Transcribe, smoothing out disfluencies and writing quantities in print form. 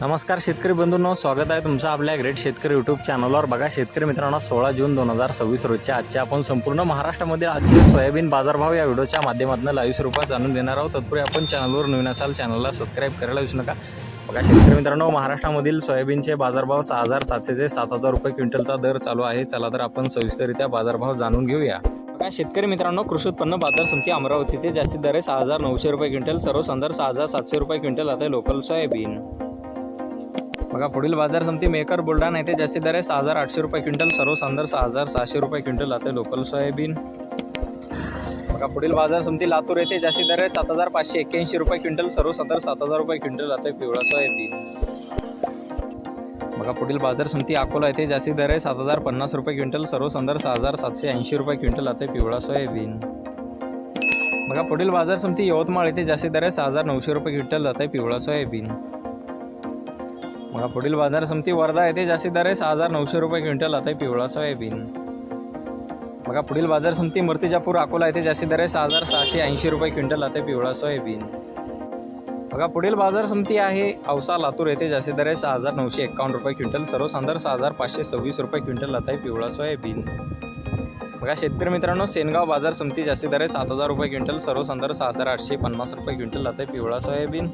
नमस्कार शेतकरी बंधूंनो, स्वागत आहे तुमचं आपल्या ग्रेट शेतकरी यूट्यूब चॅनलवर। बघा शेतकरी मित्रांनो, 16 जून 2026 रोजच्या आजच्या आपण संपूर्ण महाराष्ट्रामध्ये आजचे सोयाबीन बाजारभाव या व्हिडिओच्या माध्यमातून लाईव्ह स्वरूपात जाणून देणार आहोत। तत्पूर्वी आपण चॅनलवर नवीन असाल चॅनलला सबस्क्राईब करायला विसरू नका। बघा शेतकरी मित्रांनो, महाराष्ट्रामधील सोयाबीनचे बाजारभाव 6,700 ते 7,000 रुपये क्विंटलचा दर चालू आहे। चला तर आपण सविस्तररित्या बाजारभाव जाणून घेऊया। बघा शेतकरी मित्रांनो, कृषी उत्पन्न बाजार समिती अमरावती ते जास्तीत दर 6,900 रुपये क्विंटल, सर्वसाधारण दर 6,700 रुपये क्विंटल आता लोकल सोयाबीन। बघा पुढील बाजार समिती मेकर बुलढाणा येथे जास्तीत दर 6,800 रुपये क्विंटल, सर्वसाधारण दर 6,600 रुपये क्विंटल आता लोकल सोयाबीन। बघा पुढील बाजार समिती लातूर येथे जास्तीत दर 7,581 रुपये क्विंटल, सर्वसाधारण दर 7,000 रुपये क्विंटल आता पिवळा सोयाबीन। बघा पुढील बाजार समिती अकोला येथे जास्तीत दर 7,050 रुपये क्विंटल, सर्वसाधारण दर 6,780 रुपये क्विंटल आता पिवळा सोयाबीन। बघा पुढील बाजार समिती यवतमाळ येथे जास्तीत दर 6,900 रुपये क्विंटल आता पिवळा सोयाबीन। बघा पुढील बाजार समिती वर्धा येथे जास्तीत दर 6,900 रुपये क्विंटल आता पिवळा सोयाबीन। बघा पुढील बाजार समिती मूर्तिजापूर अकोला येथे जास्तीत दर 6,680 रुपये क्विंटल आता पिवळा सोयाबीन। बघा पुढील बाजार समिती आहे औसा लातूर येथे जास्तीत दर 6,951 रुपये क्विंटल, सर्वसाधारण दर 6,526 रुपये क्विंटल आता पिवळा सोयाबीन। बघा शेतकरी मित्रांनो, सेनगाव बाजार समिती जास्तीत दर 7,000 रुपये क्विंटल, सर्वसाधारण दर 6,850 रुपये क्विंटल आता पिवळा सोयाबीन।